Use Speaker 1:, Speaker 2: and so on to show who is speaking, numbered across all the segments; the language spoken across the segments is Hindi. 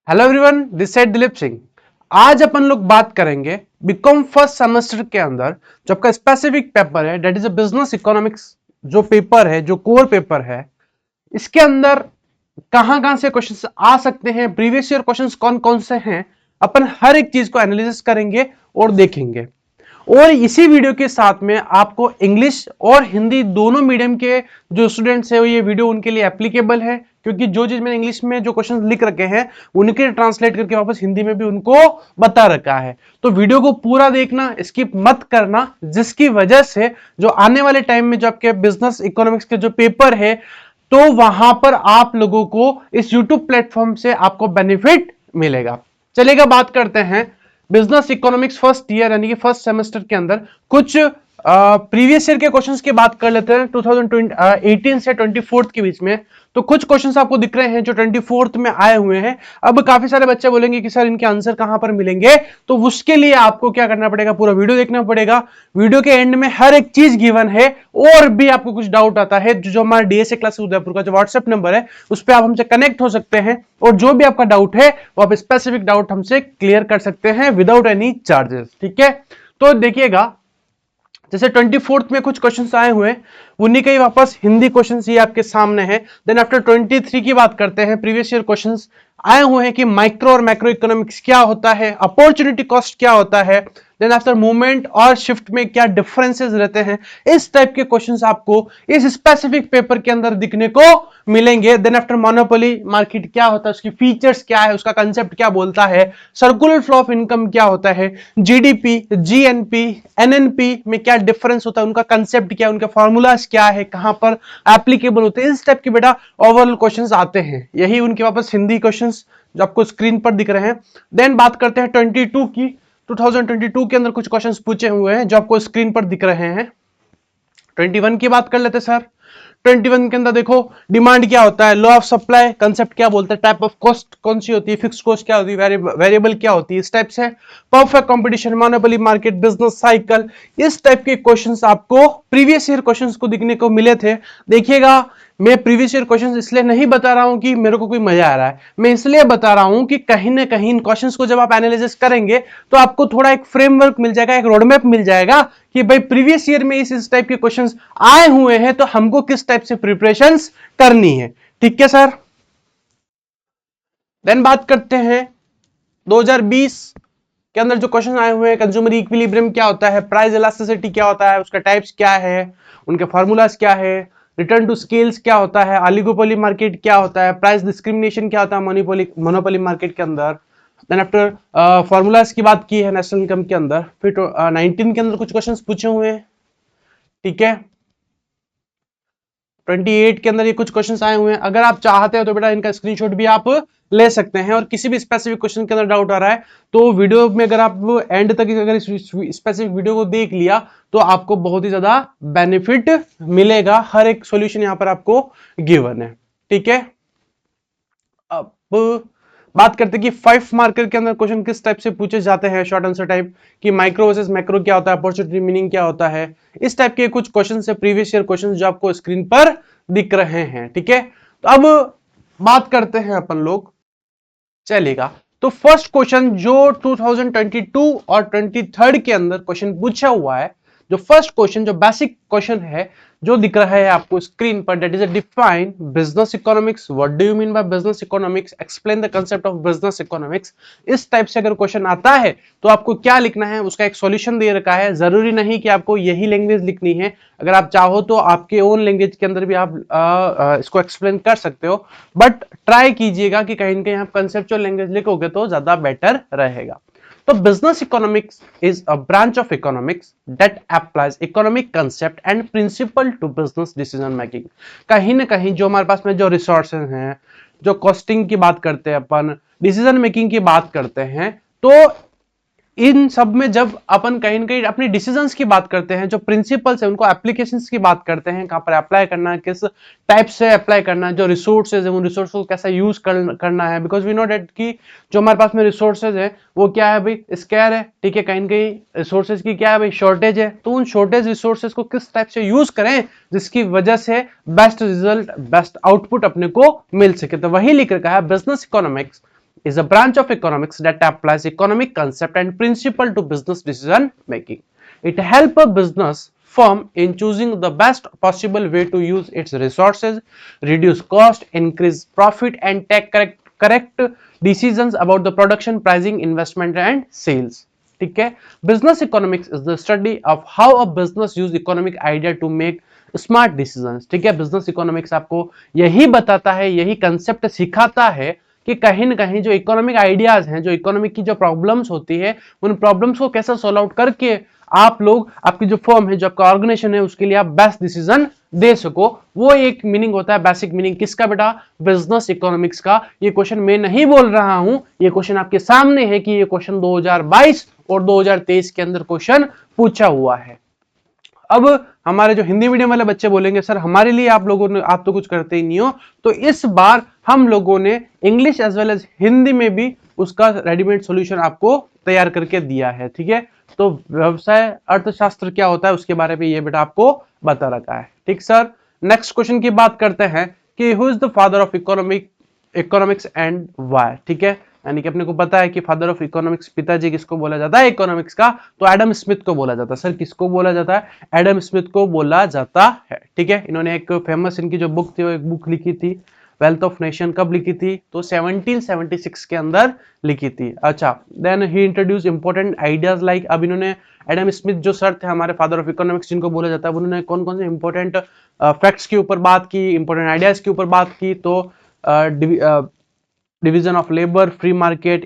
Speaker 1: Hello everyone, this side Dilip Singh. आज अपन लोग बात करेंगे बीकॉम फर्स्ट सेमेस्टर के अंदर जो आपका स्पेसिफिक पेपर है that is a business economics. जो पेपर है, जो कोर पेपर है, इसके अंदर कहां कहां से क्वेश्चंस आ सकते हैं, प्रीवियस ईयर क्वेश्चंस कौन कौन से हैं, अपन हर एक चीज को एनालिसिस करेंगे और देखेंगे। और इसी वीडियो के साथ में आपको इंग्लिश और हिंदी दोनों मीडियम के जो स्टूडेंट्स हैं ये वीडियो उनके लिए एप्लीकेबल है, क्योंकि जो चीज मैंने इंग्लिश में जो क्वेश्चन लिख रखे हैं उनके ट्रांसलेट करके वापस हिंदी में भी उनको बता रखा है। तो वीडियो को पूरा देखना, स्किप मत करना, जिसकी वजह से जो आने वाले टाइम में जो आपके बिजनेस इकोनॉमिक्स के जो पेपर है तो वहां पर आप लोगों को इस यूट्यूब प्लेटफॉर्म से आपको बेनिफिट मिलेगा। चलेगा, बात करते हैं बिजनेस इकोनॉमिक्स फर्स्ट ईयर यानी कि फर्स्ट सेमेस्टर के अंदर कुछ प्रीवियस ईयर के क्वेश्चंस की बात कर लेते हैं 2018 से 24 के बीच में। तो कुछ क्वेश्चंस आपको दिख रहे हैं जो 24 में आए हुए हैं। अब काफी सारे बच्चे बोलेंगे कि सर इनके आंसर कहां पर मिलेंगे, तो उसके लिए आपको क्या करना पड़ेगा, पूरा वीडियो देखना पड़ेगा। वीडियो के एंड में हर एक चीज गिवन है। और भी आपको कुछ डाउट आता है जो हमारा डीएसए क्लास उदयपुर का जो व्हाट्सएप नंबर है उस पर आप हमसे कनेक्ट हो सकते हैं और जो भी आपका डाउट है वो आप स्पेसिफिक डाउट हमसे क्लियर कर सकते हैं विदाउट एनी चार्जेस। ठीक है, तो देखिएगा जैसे 24th में कुछ क्वेश्चंस आए हुए हैं, उन्हीं के ही वापस हिंदी क्वेश्चंस ये आपके सामने है। देन आफ्टर 23 की बात करते हैं, प्रीवियस ईयर क्वेश्चंस आए हुए हैं कि माइक्रो और मैक्रो इकोनॉमिक्स क्या होता है, अपॉर्चुनिटी कॉस्ट क्या होता है, देन आफ्टर मूवमेंट और शिफ्ट में क्या डिफरेंसेस रहते हैं। इस टाइप के क्वेश्चंस आपको इस स्पेसिफिक पेपर के अंदर दिखने को मिलेंगे। देन आफ्टर मोनोपोली मार्केट क्या होता है, उसकी फीचर्स क्या है, उसका कंसेप्ट क्या बोलता है, सर्कुलर फ्लो ऑफ इनकम क्या होता है, जीडीपी, जीएनपी, एनएनपी में क्या डिफरेंस होता है, उनका कंसेप्ट क्या है, उनके फॉर्मूलाज क्या है, कहां पर एप्लीकेबल होते हैं, इस टाइप के बेटा ओवरऑल क्वेश्चंस आते हैं। यही उनके वापस हिंदी क्वेश्चंस जो आपको स्क्रीन पर दिख रहे हैं। देन बात करते हैं 22 की। 2022 के अंदर कुछ क्वेश्चंस पूछे हुए हैं जो आपको स्क्रीन पर दिख रहे हैं। 21 की बात कर लेते सर। 21 के अंदर देखो डिमांड क्या होता है, लॉ ऑफ सप्लाई कंसेप्ट क्या बोलता है, टाइप ऑफ कॉस्ट कौन सी होती है, फिक्स्ड कॉस्ट क्या होती है, वेरिएबल क्या होती है, इस टाइप से। Perfect competition, monopoly market, business cycle, इस टाइप के क्वेश्चंस आपको प्रीवियस ईयर क्वेश्चंस को दिखने को मिले थे। देखिएगा मैं प्रीवियस ईयर क्वेश्चंस इसलिए नहीं बता रहा हूं कि मेरे को कोई मजा आ रहा है, मैं इसलिए बता रहा हूं कि कहीं ना कहीं इन क्वेश्चंस को जब आप एनालिसिस करेंगे तो आपको थोड़ा एक फ्रेमवर्क मिल जाएगा, एक रोडमैप मिल जाएगा कि भाई प्रीवियस ईयर में इस टाइप के क्वेश्चंस आए हुए हैं तो हमको किस टाइप से प्रिपरेशंस करनी है। ठीक है सर। देन बात करते हैं 2020 के अंदर जो क्वेश्चन आए हुए हैं, कंज्यूमर इक्विलिब्रियम क्या होता है, प्राइस इलास्टिसिटी क्या होता है, उसका टाइप्स क्या है, उनके फार्मूलाज क्या है, रिटर्न टू स्केल्स क्या होता है, ऑलिगोपोली मार्केट क्या होता है, प्राइस डिस्क्रिमिनेशन क्या होता है मोनोपोली मार्केट के अंदर। देन आफ्टर फार्मूलाज की बात की है नेशनल इनकम के अंदर। फिर 19 के अंदर कुछ क्वेश्चन पूछे हुए हैं। ठीक है, 28 के अंदर ये कुछ क्वेश्चंस आए हुए हैं। अगर आप चाहते हो तो बेटा इनका स्क्रीनशॉट भी आप ले सकते हैं, और किसी भी स्पेसिफिक क्वेश्चन के अंदर डाउट आ रहा है तो वीडियो में अगर आप एंड तक अगर स्पेसिफिक वीडियो को देख लिया तो आपको बहुत ही ज्यादा बेनिफिट मिलेगा। हर एक सॉल्यूशन यहां पर आपको गिवन है। ठीक है, अब बात करते हैं कि 5 मार्कर के अंदर क्वेश्चन किस टाइप से पूछे जाते हैं, शॉर्ट आंसर टाइप, कि माइक्रो वर्सेस मैक्रो क्या होता है, अपॉर्चुनिटी मीनिंग क्या होता है, इस टाइप के कुछ क्वेश्चन है प्रीवियस ईयर क्वेश्चन जो आपको स्क्रीन पर दिख रहे हैं। ठीक है, तो अब बात करते हैं अपन लोग, चलेगा। तो फर्स्ट क्वेश्चन जो 2022 और 23 के अंदर क्वेश्चन पूछा हुआ है, जो फर्स्ट क्वेश्चन जो बेसिक क्वेश्चन है जो दिख रहा है आपको स्क्रीन पर, that is a define business economics, what do you mean by business economics, explain the concept of business economics. इस टाइप से अगर क्वेश्चन आता है तो आपको क्या लिखना है, उसका एक सॉल्यूशन दे रखा है। जरूरी नहीं कि आपको यही लैंग्वेज लिखनी है, अगर आप चाहो तो आपके ओन लैंग्वेज के अंदर भी आप इसको एक्सप्लेन कर सकते हो, बट ट्राई कीजिएगा कि कहीं ना कहीं आप कंसेप्चुअल लैंग्वेज लिखोगे तो ज्यादा बेटर रहेगा। तो business economics is a branch of economics that applies economic concept and principle to business decision making. कहीं ना कहीं जो हमारे पास में जो रिसोर्सेज हैं, जो कॉस्टिंग की बात करते हैं अपन, डिसीजन मेकिंग की बात करते हैं, तो इन सब में जब अपन कहीं ना कहीं अपनी डिसीजंस की बात करते हैं, जो प्रिंसिपल्स है उनको एप्लीकेशंस की बात करते हैं, कहां पर अप्लाई करना है, किस टाइप से अप्लाई करना है, जो रिसोर्सेज है उन रिसोर्स को कैसा यूज करना है। बिकॉज वी नो डेट कि जो हमारे पास में रिसोर्सेज है वो क्या है भाई, स्कैर है। ठीक है, कहीं ना कहीं रिसोर्सेज की क्या है भाई, शॉर्टेज है। तो उन शॉर्टेज रिसोर्सेज को किस टाइप से यूज करें जिसकी वजह से बेस्ट रिजल्ट, बेस्ट आउटपुट अपने को मिल सके। तो वही लिख रखा है business economics is a branch of economics that applies economic concept and principle to business decision making. It helps a business firm in choosing the best possible way to use its resources, reduce cost, increase profit, and take correct decisions about the production, pricing, investment, and sales. ठीक है, business economics is the study of how a business use economic idea to make smart decisions. ठीक है, बिजनेस इकोनॉमिक्स आपको यही बताता है, यही कंसेप्ट सिखाता है कि कहीं ना कहीं जो इकोनॉमिक आइडियाज हैं, जो इकोनॉमिक की जो प्रॉब्लम्स होती है, उन प्रॉब्लम्स को कैसे सॉल्व आउट करके आप लोग, आपकी जो फर्म है, जो आपका ऑर्गेनाइजेशन है, उसके लिए आप बेस्ट डिसीजन दे सको. वो एक मीनिंग होता है, बेसिक मीनिंग किसका बेटा, बिजनेस इकोनॉमिक्स का. ये क्वेश्चन मैं नहीं बोल रहा हूं, ये क्वेश्चन आपके सामने है कि ये क्वेश्चन 2022 और 2023 के अंदर क्वेश्चन पूछा हुआ है. अब हमारे जो हिंदी मीडियम वाले बच्चे बोलेंगे सर हमारे लिए आप लोगों ने, आप तो कुछ करते ही नहीं हो. तो इस बार हम लोगों ने English as well as Hindi में भी उसका रेडीमेड सॉल्यूशन आपको तैयार करके दिया है. ठीक है, तो व्यवसाय अर्थशास्त्र क्या होता है उसके बारे में ये बेटा आपको बता रखा है. ठीक सर, नेक्स्ट क्वेश्चन की बात करते हैं कि who is the father of economics and why. ठीक है, यानी कि अपने को पता है कि फादर ऑफ इकोनॉमिक्स, पिताजी किसको बोला जाता है इकोनॉमिक्स का, तो एडम स्मिथ को बोला जाता है. सर किसको बोला जाता है, एडम स्मिथ को बोला जाता है. ठीक है, इन्होंने एक फेमस इनकी जो बुक थी वो एक बुक लिखी थी, वेल्थ ऑफ नेशन. कब लिखी थी, तो 1776 के अंदर लिखी थी. अच्छा, then he introduce important ideas like, अब इन्होंने एडम स्मिथ जो सर थे हमारे फादर ऑफ इकोनॉमिक्स जिनको बोला जाता है, उन्होंने कौन कौन से इंपॉर्टेंट फैक्ट्स के ऊपर बात की, इंपॉर्टेंट आइडियाज के ऊपर बात की. तो division of labour, free market,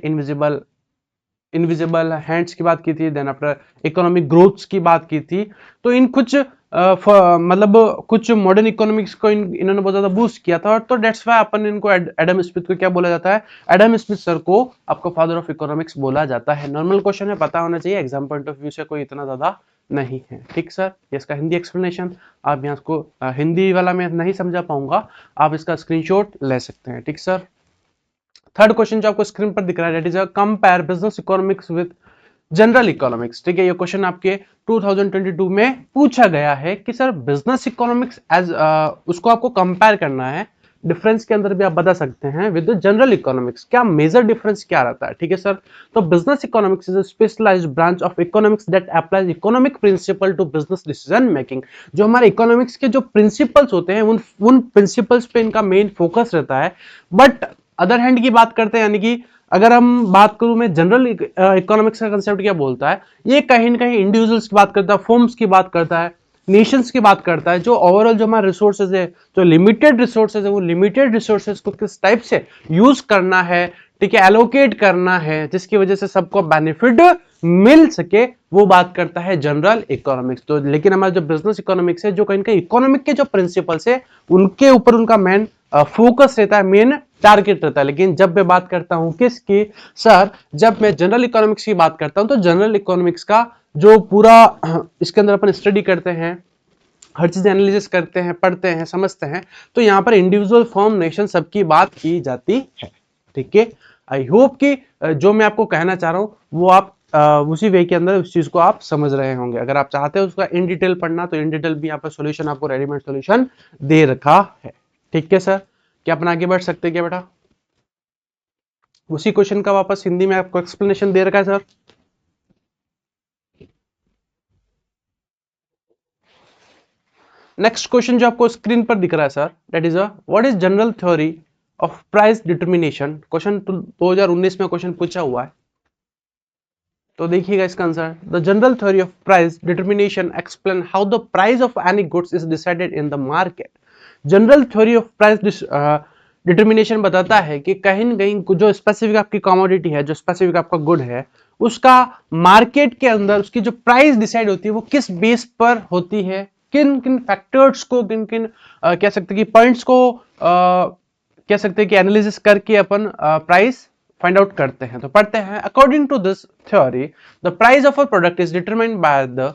Speaker 1: invisible hands की बात की थी, देन आफ्टर इकोनॉमिक ग्रोथ्स की बात की थी. तो इन कुछ मतलब कुछ मॉडर्न इकोनॉमिक्स को इन्होंने बहुत ज्यादा बूस्ट किया था. तो डेट्स व्हाई अपन इनको एडम स्मिथ को क्या बोला जाता है, एडम स्मिथ सर को आपको फादर ऑफ इकोनॉमिक्स बोला जाता है. नॉर्मल क्वेश्चन है, पता होना चाहिए, एग्जाम पॉइंट ऑफ व्यू से कोई इतना ज्यादा नहीं है. ठीक सर, ये इसका हिंदी एक्सप्लेनेशन. आप यहाँ को हिंदी वाला मैं नहीं समझा पाऊंगा, आप इसका स्क्रीनशॉट ले सकते हैं. ठीक सर, थर्ड क्वेश्चन जो आपको स्क्रीन पर दिख रहा है, that is a compare business economics with general economics. ठीक है, ये क्वेश्चन आपके 2022 में पूछा गया है कि सर बिजनेस इकोनॉमिक्स एज उसको आपको कंपेयर करना है, डिफरेंस के अंदर भी आप बता सकते हैं विद जनरल इकोनॉमिक्स, क्या मेजर डिफरेंस क्या रहता है. ठीक है सर, तो business economics is a specialized branch of economics that applies economic principle to business decision making. जो हमारे इकोनॉमिक्स के जो प्रिंसिपल्स होते हैं उन प्रिंसिपल्स पे इनका मेन फोकस रहता है. बट अदर हैंड की बात करते हैं, यानी कि अगर हम बात करूं, मैं जनरल इकोनॉमिक्स का कंसेप्ट क्या बोलता है, ये कहीं ना कहीं इंडिविजुअल्स की बात करता है, फर्म्स की बात करता है, नेशंस की बात करता है. जो ओवरऑल जो हमारे रिसोर्सेज है, जो लिमिटेड रिसोर्सेज है, वो लिमिटेड रिसोर्सेज को किस टाइप से यूज करना है, ठीक है, एलोकेट करना है, जिसकी वजह से सबको बेनिफिट मिल सके, वो बात करता है जनरल इकोनॉमिक्स. तो लेकिन हमारा जो बिजनेस इकोनॉमिक्स है, जो कहीं कहीं इकोनॉमिक के जो प्रिंसिपल्स है उनके ऊपर उनका मेन फोकस रहता है, मेन टारगेट रहता है. लेकिन जब मैं बात करता हूं किसकी, सर जब मैं जनरल इकोनॉमिक्स की बात करता हूं, तो जनरल इकोनॉमिक्स का जो पूरा इसके अंदर अपन स्टडी करते हैं, हर चीज एनालिसिस करते हैं, पढ़ते हैं, समझते हैं, तो यहाँ पर इंडिविजुअल फर्म नेशन सबकी बात की जाती है. ठीक है, आई होप कि जो मैं आपको कहना चाह रहा हूं वो आप उसी वे के अंदर उस चीज को आप समझ रहे होंगे. अगर आप चाहते हो उसका इन डिटेल पढ़ना, तो इन डिटेल भी यहाँ पर सोल्यूशन आपको रेडीमेड सोल्यूशन दे रखा है. ठीक है सर, क्या अपन आगे बढ़ सकते हैं क्या बेटा, उसी क्वेश्चन का वापस हिंदी में आपको एक्सप्लेनेशन दे रखा है सर. नेक्स्ट क्वेश्चन जो आपको स्क्रीन पर दिख रहा है sir, that is what is general theory of price determination. Question 2019 में क्वेश्चन पूछा हुआ है, तो देखिएगा इसका answer. The general theory of price determination explain how the price of any goods is decided in the market. General theory of price determination बताता है कि कहीं न कहीं जो स्पेसिफिक आपकी कमोडिटी है, जो स्पेसिफिक आपका गुड है, उसका मार्केट के अंदर उसकी जो प्राइस डिसाइड होती है वो किस बेस पर होती है, किन किन फैक्टर्स को, किन किन कह सकते हैं कि पॉइंट्स को कह सकते हैं कि एनालिसिस करके अपन प्राइस फाइंड आउट करते हैं. तो पढ़ते हैं. According to this theory the price of a product is determined by the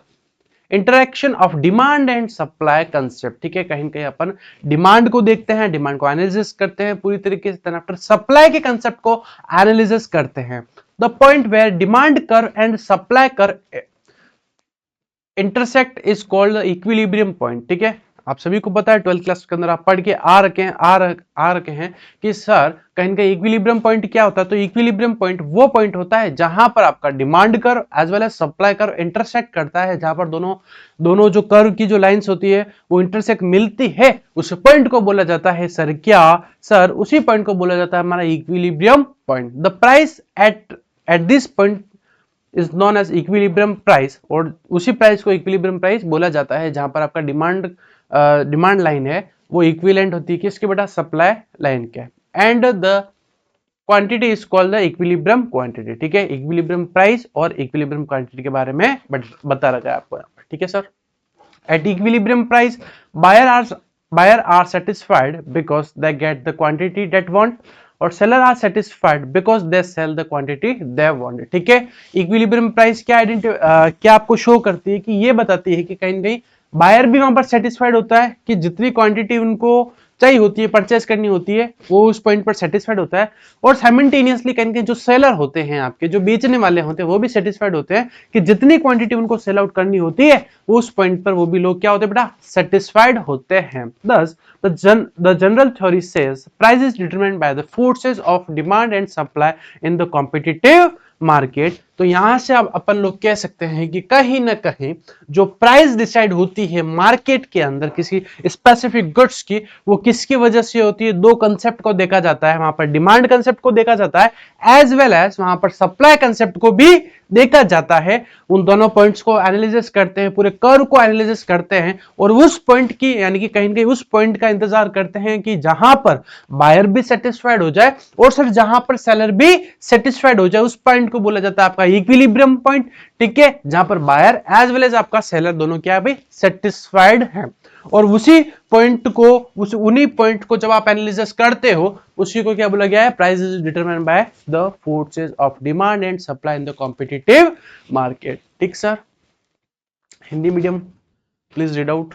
Speaker 1: interaction of demand and supply concept. ठीक है, कहीं ना कहीं अपन डिमांड को देखते हैं, डिमांड को एनालिसिस करते हैं पूरी तरीके से, आफ्टर सप्लाई के कंसेप्ट को एनालिसिस करते हैं. The point where demand curve and supply curve intersect is called the equilibrium point. ठीक है, आप सभी को पता है 12th क्लास के अंदर आप पढ़ के आ रखे हैं कि सर कहीं का इक्विलिब्रियम पॉइंट क्या होता है। तो इक्विलिब्रियम पॉइंट वो पॉइंट होता है जहां पर आपका demand curve as well as supply curve intersect करता है, जहां पर दोनों दोनों जो कर्व की जो लाइंस होती है वो इंटरसेक्ट मिलती है, उस पॉइंट को बोला जाता है सर क्या, सर उसी पॉइंट को बोला जाता है हमारा equilibrium point. The price at this point is known as equilibrium price, और उसी प्राइस को इक्विलिब्रियम प्राइस बोला जाता है जहां पर आपका डिमांड लाइन है वो इक्विवेलेंट होती है किसके बेटा, सप्लाई लाइन के। And the quantity is called the equilibrium quantity. ठीक है, इक्विलिब्रियम प्राइस और इक्विलिब्रियम क्वांटिटी के बारे में बता रखा है आपको यहाँ पर। ठीक है sir, at equilibrium price buyer are satisfied because they get the quantity that want, और seller are satisfied because they sell the quantity they want। ठीक है, इक्विलिब्रियम प्राइस क्या आपको शो करती है कि ये बताती है कि कहीं ना कहीं बायर भी वहां पर सेटिस्फाइड होता है कि जितनी क्वांटिटी उनको चाहिए होती है, परचेस करनी होती है, वो उस पॉइंट पर सेटिस्फाइड होता है, और साइमल्टेनियसली कहीं कहीं जो सेलर होते हैं आपके, जो बेचने वाले होते हैं, वो भी सेटिस्फाइड होते हैं कि जितनी क्वांटिटी उनको सेल आउट करनी होती है उस पॉइंट पर वो भी लोग क्या होते हैं बेटा, सेटिस्फाइड होते हैं। Thus the general theory says price is determined by the forces of demand and supply in the competitive market. तो यहां से अब अपन लोग कह सकते हैं कि कहीं ना कहीं जो प्राइस डिसाइड होती है मार्केट के अंदर किसी स्पेसिफिक गुड्स की, वो किसकी वजह से होती है, दो कंसेप्ट को देखा जाता है, वहां पर डिमांड कंसेप्ट को देखा जाता है एज वेल एज वहां पर सप्लाई कंसेप्ट को भी देखा जाता है। उन दोनों पॉइंट्स को एनालिसिस करते हैं, पूरे कर्व को एनालिसिस करते हैं, और उस पॉइंट की यानी कि कहीं ना कहीं उस पॉइंट का इंतजार करते हैं कि जहां पर बायर भी सेटिस्फाइड हो जाए और सर जहां पर सेलर भी सेटिस्फाइड हो जाए, उस पॉइंट को बोला जाता है आपका इक्विलिब्रियम पॉइंट। ठीक है, जहां पर बायर एज वेल एज आपका सेलर दोनों क्या है भाई, सेटिस्फाइड है। और उसी पॉइंट को उन्हीं पॉइंट को जब आप एनालिसिस करते हो, उसी को क्या बोला गया है, price is determined by the forces of demand and supply in the competitive market. ठीक sir, Hindi medium please read out.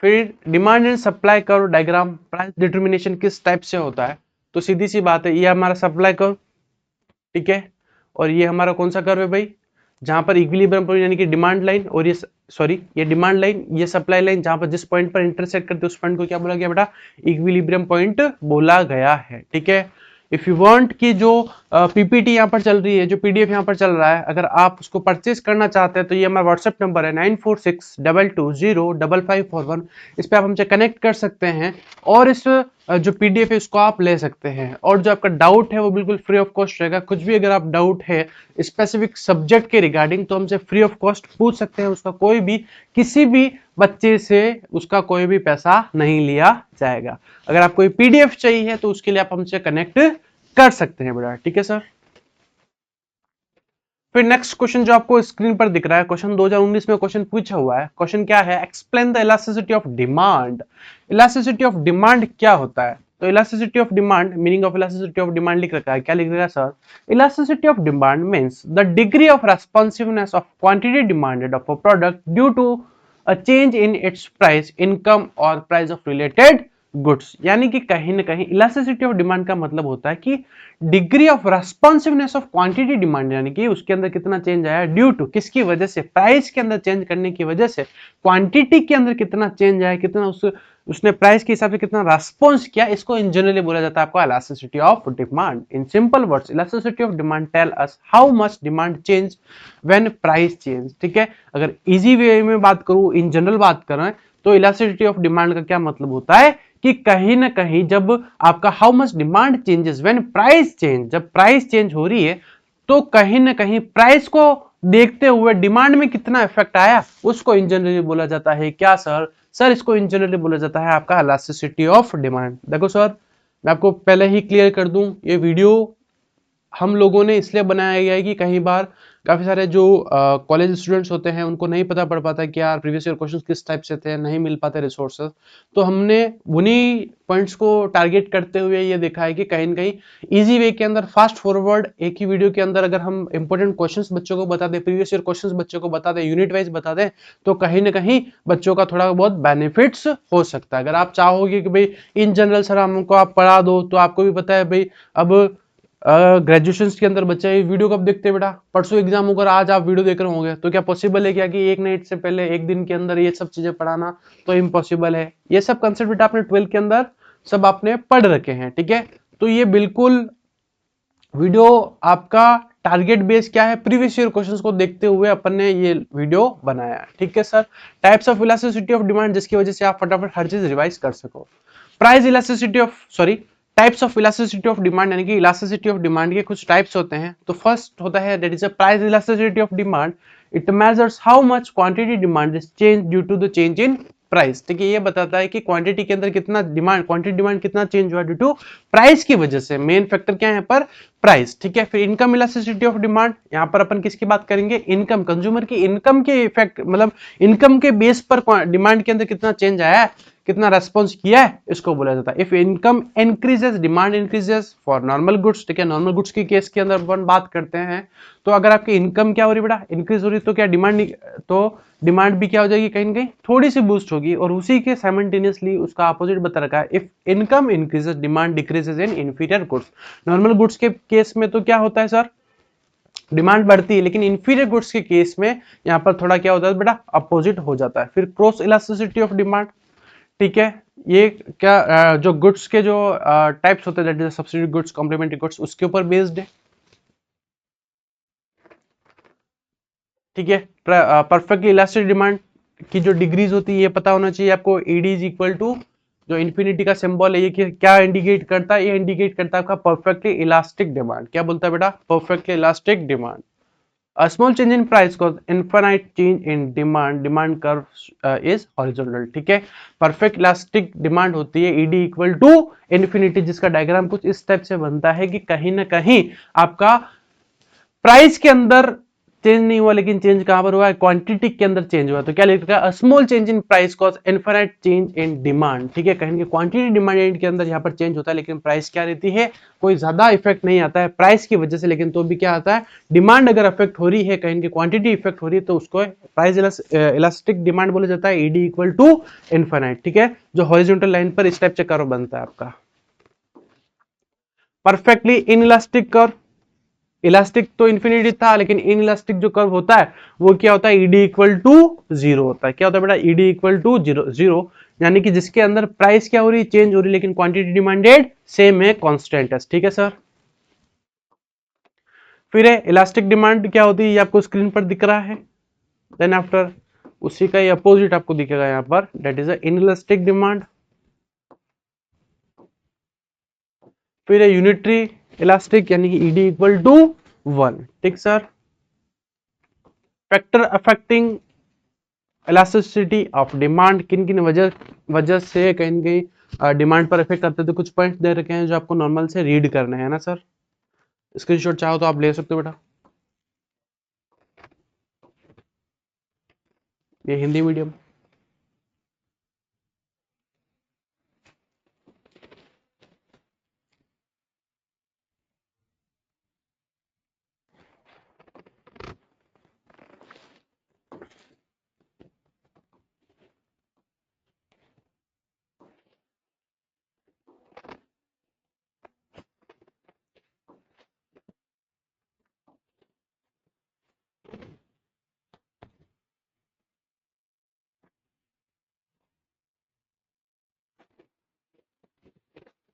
Speaker 1: फिर demand and supply curve diagram, price determination किस टाइप से होता है, तो सीधी सी बात है, ये हमारा सप्लाई कर्व, ठीक है, और ये हमारा कौन सा कर्व है भाई, जहां पर इक्विलिब्रियम पॉइंट यानी कि डिमांड लाइन, और ये सॉरी ये डिमांड लाइन, ये सप्लाई लाइन, जहां पर जिस पॉइंट पर इंटरसेक्ट करते उस पॉइंट को क्या बोला गया बेटा, इक्विलिब्रियम पॉइंट बोला गया है। ठीक है, इफ यू वांट कि जो पीपीटी यहाँ पर चल रही है, जो पीडीएफ यहाँ पर चल रहा है, अगर आप उसको परचेज करना चाहते हैं तो ये हमारा व्हाट्सएप नंबर है 9462205541, इस पे आप हमसे कनेक्ट कर सकते हैं और इस जो पीडीएफ है उसको आप ले सकते हैं। और जो आपका डाउट है वो बिल्कुल फ्री ऑफ कॉस्ट रहेगा, कुछ भी अगर आप डाउट है स्पेसिफिक सब्जेक्ट के रिगार्डिंग तो हमसे फ्री ऑफ कॉस्ट पूछ सकते हैं, उसका कोई भी किसी भी बच्चे से उसका कोई भी पैसा नहीं लिया जाएगा। अगर आपको कोई पीडीएफ चाहिए तो उसके लिए आप हमसे कनेक्ट कर सकते हैं बेटा। ठीक है सर, फिर नेक्स्ट क्वेश्चन जो आपको स्क्रीन पर दिख रहा है, क्वेश्चन 2019 में क्वेश्चन पूछा हुआ है। क्वेश्चन क्या है, explain the elasticity of demand. Elasticity of demand क्या होता है, तो elasticity of demand, meaning of elasticity of demand लिख रखा है, क्या लिख रखा है sir, elasticity of demand means the degree of responsiveness of quantity demanded of a product due to a change in its price, income और प्राइस ऑफ रिलेटेड गुड्स। यानी कि कहीं ना कहीं इलास्टिसिटी ऑफ डिमांड का मतलब होता है कि degree of responsiveness of quantity demand, यानी कि उसके अंदर कितना चेंज आया ड्यू टू, किसकी वजह से, प्राइस के अंदर चेंज करने की वजह से क्वांटिटी के अंदर कितना चेंज आया, कितना उसने प्राइस के हिसाब से कितना रेस्पॉन्स किया, इसको इन जनरली बोला जाता है आपको elasticity of demand. In simple words elasticity of demand tell us how much demand change when price change. ठीक है, अगर इजी वे में बात करूं, इन जनरल बात करें तो इलास्टिसिटी ऑफ डिमांड का क्या मतलब होता है कि कहीं ना कहीं जब आपका how much demand changes when price change, जब प्राइस चेंज हो रही है तो कहीं ना कहीं प्राइस को देखते हुए डिमांड में कितना इफेक्ट आया, उसको इन जनरली बोला जाता है क्या सर इसको इन जनरली बोला जाता है आपका इलास्टिसिटी ऑफ डिमांड। देखो सर, मैं आपको पहले ही क्लियर कर दूं, ये वीडियो हम लोगों ने इसलिए बनाया गया है कि कहीं बार काफ़ी सारे जो कॉलेज स्टूडेंट्स होते हैं उनको नहीं पता पड़ पाता कि यार प्रीवियस ईयर क्वेश्चंस किस टाइप से थे, नहीं मिल पाते रिसोर्सेज। तो हमने उन्हीं पॉइंट्स को टारगेट करते हुए ये देखा है कि कहीं ना कहीं ईजी वे के अंदर फास्ट फॉरवर्ड एक ही वीडियो के अंदर अगर हम इंपॉर्टेंट क्वेश्चंस बच्चों को बता दें, प्रीवियस ईयर क्वेश्चंस बच्चों को बता दें, यूनिट वाइज बता दें, तो कहीं ना कहीं बच्चों का थोड़ा बहुत बेनिफिट्स हो सकता है। अगर आप चाहोगे कि भाई इन जनरल सर हमको आप पढ़ा दो, तो आपको भी पता है भाई अब ग्रेजुएशन के अंदर बच्चे वीडियो कब देखते हैं बेटा, परसों एग्जाम होकर आज आप वीडियो देख रहे होंगे, तो क्या पॉसिबल है क्या कि एक नाइट से पहले एक दिन के अंदर ये सब चीजें पढ़ाना, तो इम्पॉसिबल है। ये सब कंसेप्ट बेटा आपने 12 के अंदर सब आपने पढ़ रखे हैं, ठीक है। तो ये बिल्कुल वीडियो आपका टारगेट बेस क्या है, प्रीवियस ईयर क्वेश्चंस को देखते हुए अपन ने ये वीडियो बनाया है, ठीक है sir. Types of elasticity of demand, जिसकी वजह से आप फटाफट हर चीज रिवाइज कर सको। Price elasticity of sorry types of elasticity of demand, यानी कि इलास्टिसिटी ऑफ डिमांड के कुछ टाइप्स होते हैं। तो फर्स्ट होता है that is a price elasticity of demand. It measures how much quantity demand is change due to the change in price, ठीक है। ये बताता है कि क्वांटिटी के अंदर कितना डिमांड, क्वांटिटी डिमांड कितना चेंज हुआ ड्यू टू प्राइस की वजह से। मेन फैक्टर क्या है यहाँ पर, प्राइस, ठीक है। फिर इनकम इलास्टिसिटी ऑफ डिमांड, यहाँ पर अपन किसकी बात करेंगे, इनकम, कंज्यूमर की इनकम के इफेक्ट, मतलब इनकम के बेस पर डिमांड के अंदर कितना चेंज आया है, कितना रेस्पॉन्स किया है, इसको बोला जाता है। If income increases demand increases for normal goods, ठीक है। नॉर्मल गुड्स की केस के अंदर अपन बात करते हैं, तो अगर आपकी इनकम क्या हो रही है बेटा, इंक्रीज हो रही है, तो क्या डिमांड, तो डिमांड भी क्या हो जाएगी, कहीं ना कहीं थोड़ी सी बूस्ट होगी। और उसी के साइमल्टेनियसली उसका अपोजिट बता रखा है, if income increases demand decreases in inferior goods. Normal goods के केस में तो क्या होता है सर, डिमांड बढ़ती है, लेकिन इंफीरियर गुड्स के केस में यहाँ पर थोड़ा क्या होता है बेटा, अपोजिट हो जाता है। फिर क्रॉस इलास्टिसिटी ऑफ डिमांड, ठीक है। ये क्या जो गुड्स के जो टाइप्स होते हैं, सब्सिडी गुड्स, कॉम्प्लीमेंट्री गुड्स, उसके ऊपर बेस्ड है, ठीक है। परफेक्टली इलास्टिक डिमांड की जो डिग्रीज होती है ये पता होना चाहिए आपको। ईडी इज इक्वल टू जो इन्फिनिटी का सिंबल है, ये क्या इंडिकेट करता है, ये इंडिकेट करता है आपका परफेक्टली इलास्टिक डिमांड। क्या बोलता है बेटा, perfectly elastic demand. A small change in price cause infinite change in demand. Demand curve is horizontal, ठीक है। परफेक्ट इलास्टिक डिमांड होती है ईडी इक्वल टू इन्फिनिटी, जिसका डायग्राम कुछ इस टाइप से बनता है कि कहीं ना कहीं आपका प्राइस के अंदर चेंज नहीं हुआ, लेकिन चेंज कहां पर हुआ है, क्वांटिटी के अंदर चेंज हुआ। तो क्या लिख रखा है, small change in price cause infinite change in demand, ठीक है। कहेंगे क्वांटिटी डिमांड के अंदर यहाँ पर चेंज होता है, लेकिन प्राइस क्या रहती है, कोई ज्यादा इफेक्ट नहीं आता है प्राइस की वजह से, लेकिन तो भी क्या आता है, डिमांड अगर अफेक्ट हो रही है, कहेंगे क्वांटिटी इफेक्ट हो रही है, तो उसको प्राइस इलास्टिक डिमांड बोला जाता है, ईडी इक्वल टू इनफाइनाइट, ठीक है। जो हॉरिजॉन्टल लाइन पर इस टाइप से कर्व बनता है आपका। Perfectly in elastic curve, elastic तो इन्फिनिटी था, लेकिन इन इलास्टिक जो कर्व होता है वो क्या होता है, ईडी इक्वल टू जीरो होता है। क्या होता है बेटा, ED equal to zero, zero यानी कि जिसके अंदर प्राइस क्या हो रही है, चेंज हो रही है, लेकिन क्वांटिटी डिमांडेड सेम है, कांस्टेंट है, ठीक है सर। फिर है इलास्टिक डिमांड, क्या होती है ये आपको स्क्रीन पर दिख रहा है। देन आफ्टर उसी का ये अपोजिट आपको दिखेगा यहाँ पर, that is in elastic demand. फिर है यूनिटरी इलास्टिक, यानी कि ईडी इक्वल टू वन, ठीक sir. Factor affecting elasticity of demand, किन किन वजह से कहीं ना कहीं डिमांड पर इफेक्ट करते हैं, तो कुछ पॉइंट दे रखे हैं जो आपको नॉर्मल से रीड करने हैं ना सर। स्क्रीनशॉट चाहो तो आप ले सकते हो बेटा, ये हिंदी मीडियम।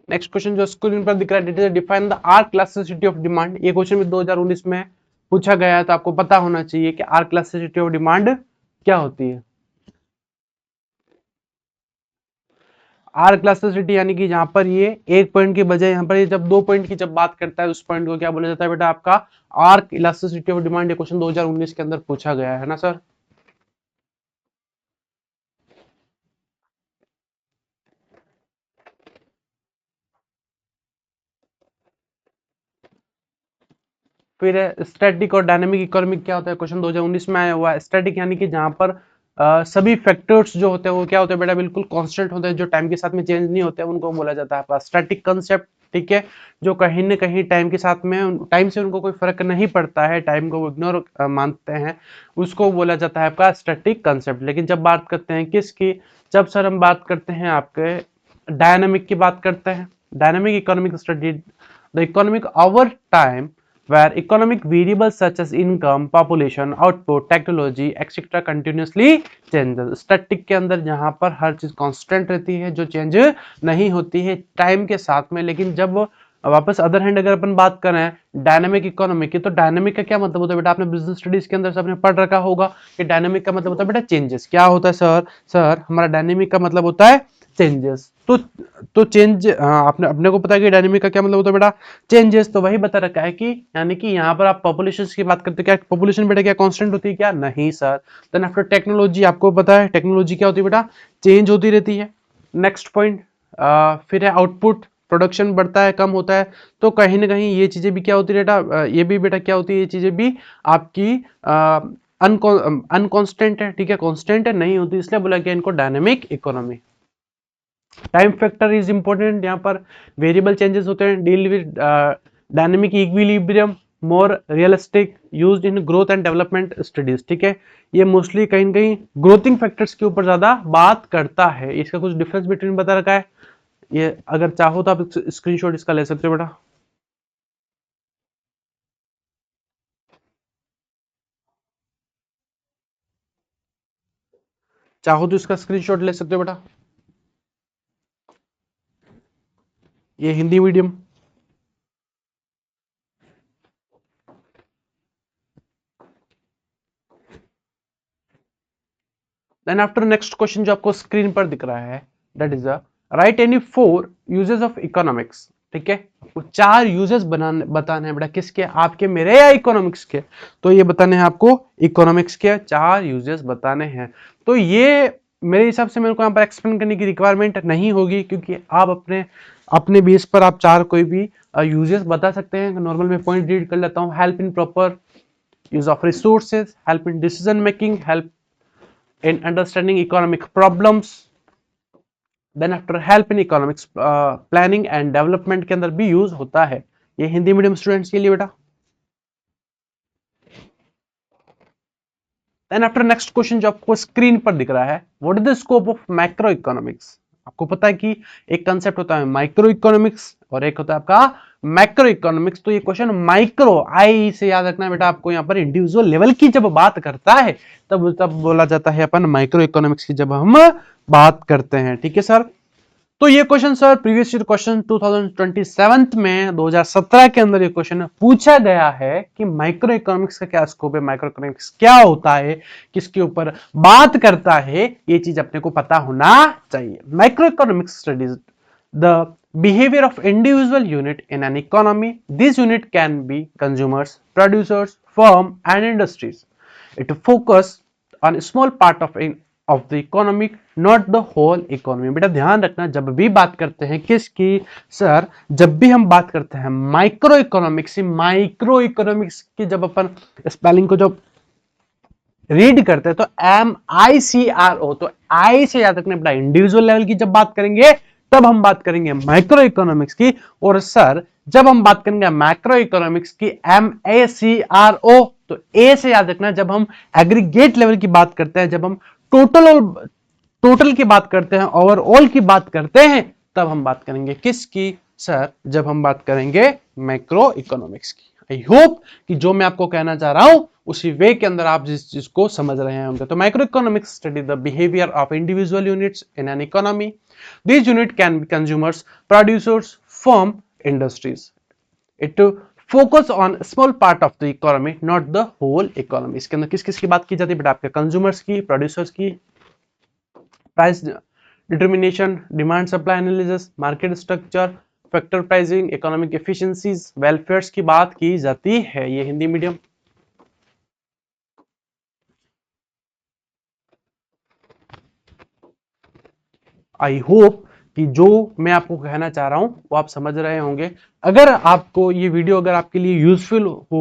Speaker 1: नेक्स्ट क्वेश्चन जो स्क्रीन पर दिख रहा है, define the elasticity of demand. ये क्वेश्चन भी 2019 में पूछा गया है, तो आपको पता होना चाहिए कि आर क्लासिसिटी ऑफ डिमांड क्या होती है। आर क्लासिसिटी यानी कि जहां पर ये एक पॉइंट की बजाय यहाँ पर ये जब दो पॉइंट की जब बात करता है, उस पॉइंट को क्या बोला जाता है बेटा, आपका आर इलास्टिसिटी ऑफ डिमांड। ये क्वेश्चन 2019 के अंदर पूछा गया है ना सर। फिर स्टैटिक और डायनेमिक इकोनॉमिक क्या होता है, क्वेश्चन 2019 में आया हुआ है। स्टैटिक यानी कि जहां पर सभी फैक्टर्स जो होते हैं वो क्या होते हैं बेटा, बिल्कुल कांस्टेंट होते हैं, जो टाइम के साथ में चेंज नहीं होते हैं, उनको बोला जाता है आपका स्टैटिक कंसेप्ट। ठीक है, जो कहीं ना कहीं टाइम के साथ में, टाइम से उनको कोई फर्क नहीं पड़ता है, टाइम को वो इग्नोर मानते हैं, उसको बोला जाता है आपका स्टैटिक कंसेप्ट। लेकिन जब बात करते हैं किसकी, जब सर हम बात करते हैं आपके डायनामिक की बात करते हैं, dynamic economic study the economic over time where economic variables such as income, population, output, technology, etc. continuously changes। Static के अंदर जहां पर हर चीज कांस्टेंट रहती है, जो चेंज नहीं होती है टाइम के साथ में। लेकिन जब वापस अदर हैंड अगर अपन बात करें डायनामिक इकोनॉमी की, तो डायनामिक का क्या मतलब होता है बेटा, आपने बिजनेस स्टडीज के अंदर सबने पढ़ रखा होगा कि डायनामिक का मतलब होता है बेटा चेंजेस। क्या होता है सर, सर हमारा डायनामिक का मतलब होता है चेंजेस। तो चेंज, आपने अपने को पता है कि डायनेमिक का क्या मतलब होता है बेटा, चेंजेस। तो वही बता रखा है कि यानी कि यहाँ पर आप पॉपुलेशन की बात करते हैं, क्या पॉपुलेशन बेटा क्या कांस्टेंट होती है क्या, नहीं सर। देन आफ्टर टेक्नोलॉजी, आपको पता है टेक्नोलॉजी क्या होती है बेटा, चेंज होती रहती है। नेक्स्ट पॉइंट, फिर है आउटपुट, प्रोडक्शन बढ़ता है कम होता है। तो कहीं ना कहीं ये चीजें भी क्या होती है बेटा, ये भी बेटा क्या होती है, ये चीजें भी आपकी अनकॉन्स्टेंट है। ठीक है, कांस्टेंट है नहीं होती, इसलिए बोला गया इनको dynamic economy. Time factor is important, यहाँ पर वेरिएबल चेंजेस होते हैं, deal with dynamic equilibrium, more realistic, used in growth and development studies. ठीक है, ये मोस्टली कहीं ना कहीं ग्रोथिंग फैक्टर्स के ऊपर ज्यादा बात करता है। इसका कुछ डिफरेंस बिटवीन बता रखा है, ये अगर चाहो तो आप स्क्रीनशॉट इसका ले सकते हो बेटा, चाहो तो इसका स्क्रीनशॉट ले सकते हो बेटा। ये Hindi medium. Then after next question जो आपको स्क्रीन पर दिख रहा है, that is a write any 4 uses of economics. ठीक है, आपको 4 यूजेस बनाने बताने हैं बेटा, किसके, आपके मेरे या इकोनॉमिक्स के। तो ये बताने हैं आपको, इकोनॉमिक्स के 4 यूजेस बताने हैं। तो ये मेरे हिसाब से मेरे को यहाँ पर एक्सप्लेन करने की रिक्वायरमेंट नहीं होगी, क्योंकि आप अपने अपने बेस पर आप 4 कोई भी यूजेस बता सकते हैं। नॉर्मल मैं पॉइंट रीड कर लेता हूँ, help in proper use of resources, help in decision making, help in understanding economic problems, then after help in economics planning and development के अंदर भी यूज होता है। ये हिंदी मीडियम स्टूडेंट्स के लिए बेटा। देन आफ्टर नेक्स्ट क्वेश्चन जो आपको स्क्रीन पर दिख रहा है, what is the scope of macro economics. आपको पता है कि एक कंसेप्ट होता है माइक्रो इकोनॉमिक्स और एक होता है आपका मैक्रो इकोनॉमिक्स। तो ये क्वेश्चन माइक्रो आई से याद रखना है बेटा आपको, यहाँ पर इंडिविजुअल लेवल की जब बात करता है तब तब बोला जाता है अपन माइक्रो इकोनॉमिक्स की जब हम बात करते हैं। ठीक है सर, तो ये question sir previous year question 2027 में 2017 के अंदर ये क्वेश्चन पूछा गया है कि माइक्रो इकोनॉमिक्स का क्या स्कोप है, माइक्रो इकोनॉमिक्स क्या होता है, किसके ऊपर बात करता है, ये चीज अपने को पता होना चाहिए। Micro economics studies the behavior of individual unit in an economy. This unit can be consumers, producers, firm and industries. It focus on a small part of the economic, not the whole economy। बेटा ध्यान रखना, जब भी बात करते हैं किसकी सर, जब भी हम बात करते हैं माइक्रो इकोनॉमिक्स, माइक्रो इकोनॉमिक्स की जब अपन स्पेलिंग को जब रीड करते हैं तो MICRO, तो आई से याद रखना बेटा इंडिविजुअल लेवल की जब बात करेंगे तब हम बात करेंगे माइक्रो इकोनॉमिक्स की। और सर जब हम बात करेंगे मैक्रो इकोनॉमिक्स की MACRO, तो ए से याद रखना जब हम एग्रीगेट लेवल की बात करते हैं, जब हम टोटल टोटल की बात करते हैं, ओवरऑल की बात करते हैं, तब हम बात करेंगे किसकी सर, जब हम बात करेंगे मैक्रो इकोनॉमिक्स की। आई होप कि जो मैं आपको कहना चाह रहा हूं उसी वे के अंदर आप जिस चीज को समझ रहे होंगे। तो micro economics study the behaviour of individual units in an economy. This unit can be consumers, producers, firm, industries. It focus on small part of the economy, not the whole economy. इसके अंदर किस किस की बात की जाती है बेटा, आपके कंज्यूमर्स की, प्रोड्यूसर्स की, price determination, demand supply analysis, market structure, factor pricing, economic efficiencies, welfares की बात की जाती है। ये हिंदी मीडियम। आई होप कि जो मैं आपको कहना चाह रहा हूं वो आप समझ रहे होंगे। अगर आपको ये वीडियो अगर आपके लिए यूजफुल हो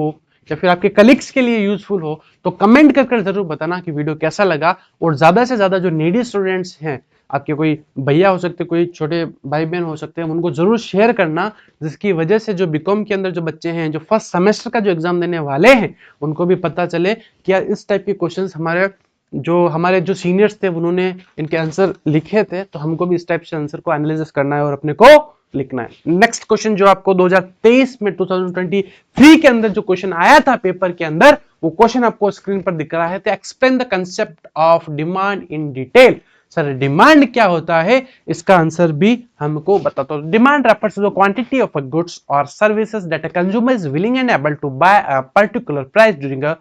Speaker 1: या फिर आपके कलीग्स के लिए यूजफुल हो तो कमेंट कर जरूर बताना कि वीडियो कैसा लगा। और ज्यादा से ज्यादा जो नीडी स्टूडेंट्स हैं, आपके कोई भैया हो सकते, कोई छोटे भाई बहन हो सकते हैं, उनको जरूर शेयर करना, जिसकी वजह से जो बीकॉम के अंदर जो बच्चे हैं, जो फर्स्ट सेमेस्टर का जो एग्जाम देने वाले हैं, उनको भी पता चले कि यार इस टाइप के क्वेश्चंस हमारे जो सीनियर्स थे उन्होंने इनके आंसर लिखे थे, तो हमको भी इस टाइप से आंसर को एनालिसिस करना है और अपने को लिखना है। नेक्स्ट क्वेश्चन जो आपको 2023 में 2023 के अंदर जो क्वेश्चन आया था पेपर के अंदर, वो क्वेश्चन आपको स्क्रीन पर दिख रहा है। तो explain the concept of demand in detail. Sir demand क्या होता है, इसका आंसर भी हमको बता दो। Demand refers to the quantity of goods और services that a consumer is willing and able to buy a particular price during a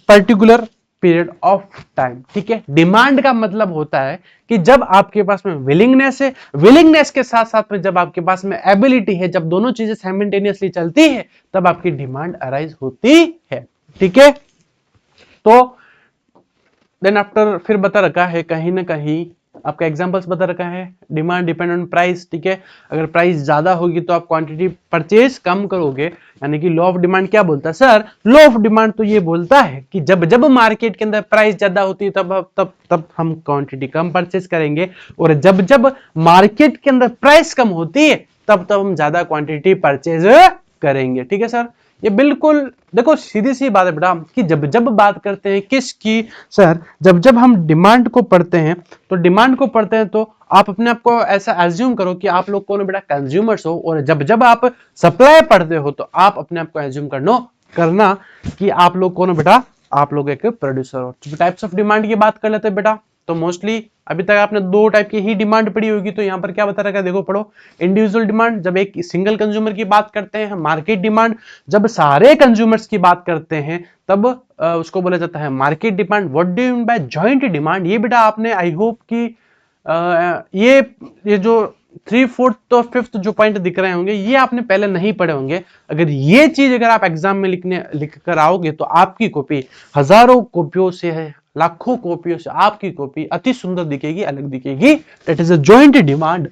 Speaker 1: particular period of time. ठीक है, डिमांड का मतलब होता है कि जब आपके पास में विलिंगनेस है, विलिंगनेस के साथ साथ में जब आपके पास में एबिलिटी है, जब दोनों चीजें साइमल्टेनियसली चलती है, तब आपकी डिमांड अराइज होती है। ठीक है, तो देन आफ्टर फिर बता रखा है कहीं ना कहीं, आपका एग्जांपल्स बता रखा है, डिमांड डिपेंड ऑन प्राइस। ठीक है, अगर प्राइस ज्यादा होगी तो आप क्वांटिटी परचेज कम करोगे, यानी कि लॉ ऑफ डिमांड क्या बोलता है सर? लॉ ऑफ डिमांड तो ये बोलता है कि जब जब मार्केट के अंदर प्राइस ज्यादा होती है तब तब तब हम क्वांटिटी कम परचेज करेंगे, और जब जब मार्केट के अंदर प्राइस कम होती है तब तब हम ज्यादा क्वांटिटी परचेज करेंगे। ठीक है सर, ये बिल्कुल देखो सीधी सी बात है बेटा कि जब जब बात करते हैं किसकी सर, जब जब हम डिमांड को पढ़ते हैं, तो डिमांड को पढ़ते हैं तो आप अपने आप को ऐसा एज्यूम करो कि आप लोग कौन बेटा कंज्यूमर्स हो, और जब जब आप सप्लाई पढ़ते हो तो आप अपने आप को एज्यूम करना कि आप लोग कौन हो बेटा, आप लोग एक प्रोड्यूसर हो। टाइप्स ऑफ डिमांड की बात कर लेते हैं बेटा, तो मोस्टली अभी तक आपने दो टाइप की ही डिमांड पढ़ी होगी, तो यहाँ पर क्या बता रखा है देखो पढ़ो। इंडिविजुअल डिमांड जब एक सिंगल कंज्यूमर की बात करते हैं, मार्केट डिमांड जब सारे कंज्यूमर्स की बात करते हैं तब उसको बोला जाता है market demand. What do you mean by joint demand? ये बेटा आपने आई होप कि ये जो 3/4 और 5th जो पॉइंट दिख रहे होंगे ये आपने पहले नहीं पढ़े होंगे। अगर ये चीज अगर आप एग्जाम में लिख कर आओगे तो आपकी कॉपी हजारों कॉपियों से है, लाखों कॉपियों से आपकी कॉपी अति सुंदर दिखेगी, अलग दिखेगी। That is a joint demand.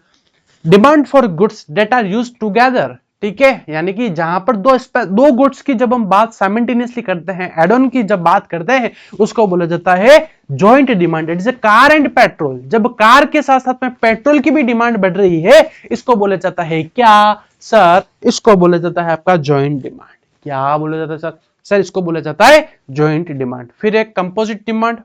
Speaker 1: Demand for goods that are used together. ठीक है, यानी कि जहां पर दो गुड्स की जब हम बात साइमल्टेनियसली करते हैं, एड ऑन की जब बात करते हैं, उसको बोला जाता है joint demand. It is car and petrol, जब कार के साथ साथ में पेट्रोल की भी डिमांड बढ़ रही है, इसको बोला जाता है क्या सर? इसको बोला जाता है आपका जॉइंट डिमांड। क्या बोला जाता है सर? सर इसको बोला जाता है जॉइंट डिमांड। फिर एक composite demand,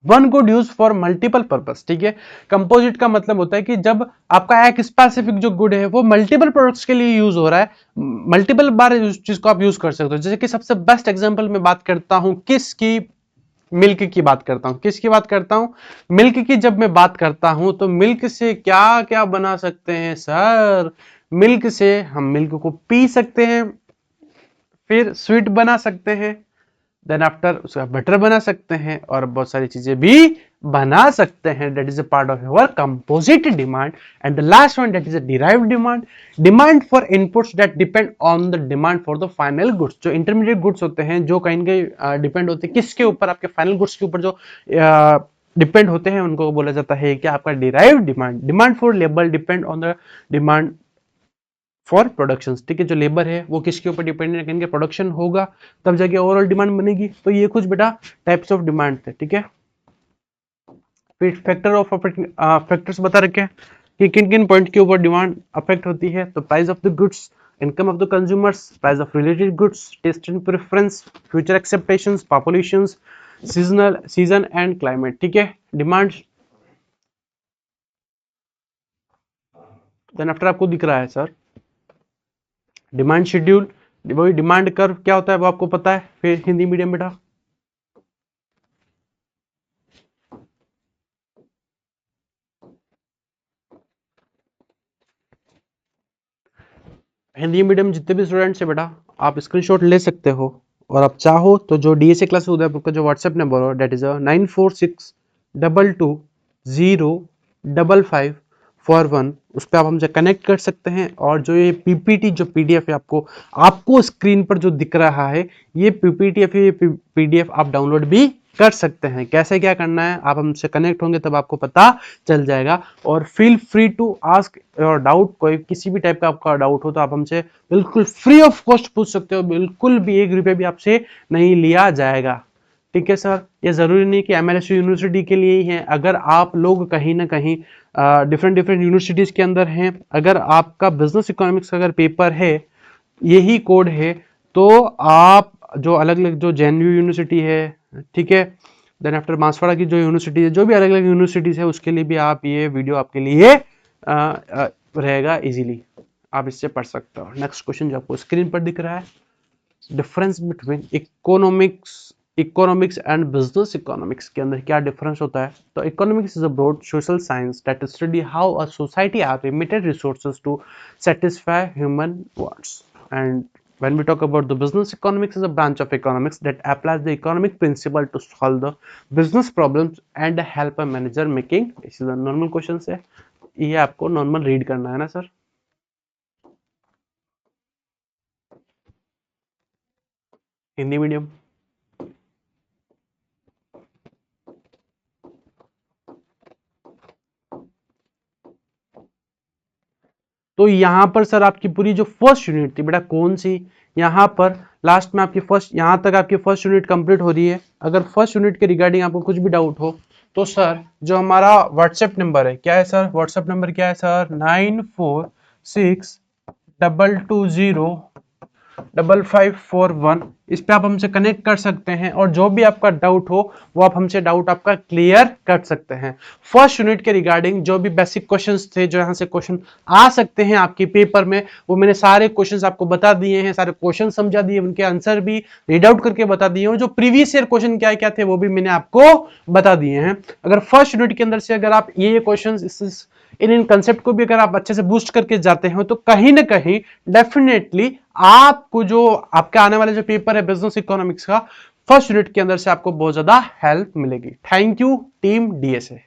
Speaker 1: one good use for multiple purpose. ठीक है, कंपोजिट का मतलब होता है कि जब आपका एक स्पेसिफिक जो गुड है वो मल्टीपल प्रोडक्ट्स के लिए यूज हो रहा है, मल्टीपल बार उस चीज को आप यूज कर सकते हो। जैसे कि सबसे बेस्ट एग्जांपल मैं बात करता हूं किसकी, मिल्क की बात करता हूं। किसकी बात करता हूं? मिल्क की जब मैं बात करता हूं तो मिल्क से क्या क्या बना सकते हैं सर? मिल्क से हम मिल्क को पी सकते हैं, फिर स्वीट बना सकते हैं, देन आफ्टर उसका बटर बना सकते हैं, और बहुत सारी चीजें भी बना सकते हैं। That is a part of your composite demand. And the last one that is a derived demand, demand for inputs that depend on the demand for the final goods. जो इंटरमीडिएट गुड्स होते हैं, जो कहीं कहीं डिपेंड होते हैं किसके ऊपर, आपके फाइनल गुड्स के ऊपर जो डिपेंड होते हैं, उनको बोला जाता है कि आपका derived demand. Demand for labour depend on the demand for production. ठीक है, जो लेबर है वो किसके ऊपर डिपेंडेंट है, कहेंगे प्रोडक्शन होगा तब जाके ओवरऑल डिमांड बनेगी। तो ये कुछ बेटा टाइप्स ऑफ डिमांड थे। ठीक है, फिर फैक्टर ऑफ फैक्टर्स बता रखे हैं कि किन किन पॉइंट के ऊपर डिमांड अफेक्ट होती है। तो price of the goods, income of the consumers, price of related goods, taste and preference, future expectations, populations, season and climate. ठीक है, डिमांड देन आफ्टर आपको दिख रहा है सर डिमांड शेड्यूल, वही डिमांड कर्व क्या होता है वो आपको पता है। फिर हिंदी मीडियम बेटा, हिंदी मीडियम जितने भी स्टूडेंट्स है बेटा आप स्क्रीनशॉट ले सकते हो, और आप चाहो तो जो डीएसए क्लास उदयपुर का जो व्हाट्सएप नंबर हो दैट इज 946222055541, उस पर आप हमसे कनेक्ट कर सकते हैं। और जो ये पीपीटी जो पीडीएफ है आपको स्क्रीन पर जो दिख रहा है, ये पीपीटी या फिर पीडीएफ आप डाउनलोड भी कर सकते हैं। कैसे क्या करना है, आप हमसे कनेक्ट होंगे तब आपको पता चल जाएगा। और feel free to ask your doubt, कोई किसी भी टाइप का आपका डाउट हो तो आप हमसे बिल्कुल फ्री ऑफ कॉस्ट पूछ सकते हो, बिल्कुल भी 1 रुपये भी आपसे नहीं लिया जाएगा। ठीक है सर, ये जरूरी नहीं कि एमएलएसयू यूनिवर्सिटी के लिए ही है। अगर आप लोग कहीं ना कहीं डिफरेंट डिफरेंट यूनिवर्सिटीज के अंदर हैं, अगर आपका बिजनेस इकोनॉमिक्स का अगर पेपर है, यही कोड है, तो आप जो अलग अलग जो जेएनयू यूनिवर्सिटी है, ठीक है, देन आफ्टर बांसवाड़ा की जो यूनिवर्सिटी है, जो भी अलग अलग यूनिवर्सिटीज है, उसके लिए भी आप ये वीडियो आपके लिए रहेगा, इजीली आप इससे पढ़ सकते हो। नेक्स्ट क्वेश्चन जो आपको स्क्रीन पर दिख रहा है, difference between economics and business economics के अंदर क्या डिफरेंस होता है। तो economics is a broad social science that study how a society have limited resources to satisfy human wants, and when we talk about the business economics is a branch of economics that applies the economic principle to solve the business problems and help a manager making, this is a normal question है, ये आपको नॉर्मल रीड करना है ना सर, हिंदी मीडियम। तो यहाँ पर सर आपकी पूरी जो फर्स्ट यूनिट थी बेटा, कौन सी, यहाँ पर लास्ट में आपकी फर्स्ट, यहाँ तक आपकी फर्स्ट यूनिट कंप्लीट हो रही है। अगर फर्स्ट यूनिट के रिगार्डिंग आपको कुछ भी डाउट हो तो सर जो हमारा व्हाट्सएप नंबर है, क्या है सर, व्हाट्सएप नंबर क्या है सर, 9462205541, इस पे आप हमसे कनेक्ट कर सकते हैं और जो भी आपका डाउट हो वो आप हमसे डाउट आपका क्लियर कर सकते हैं। फर्स्ट यूनिट के रिगार्डिंग जो भी बेसिक क्वेश्चंस थे, जो यहाँ से क्वेश्चन आ सकते हैं आपके पेपर में, वो मैंने सारे क्वेश्चंस आपको बता दिए हैं, सारे क्वेश्चन समझा दिए, उनके आंसर भी रीड आउट करके बता दिए हैं, जो प्रीवियस ईयर क्वेश्चन क्या क्या थे वो भी मैंने आपको बता दिए हैं। अगर फर्स्ट यूनिट के अंदर से अगर आप ये क्वेश्चन इन कंसेप्ट को भी अगर आप अच्छे से बूस्ट करके जाते हो तो कहीं ना कहीं डेफिनेटली आपको जो आपका आने वाले जो पेपर है बिजनेस इकोनॉमिक्स का, फर्स्ट यूनिट के अंदर से आपको बहुत ज्यादा हेल्प मिलेगी। Thank you team DSA.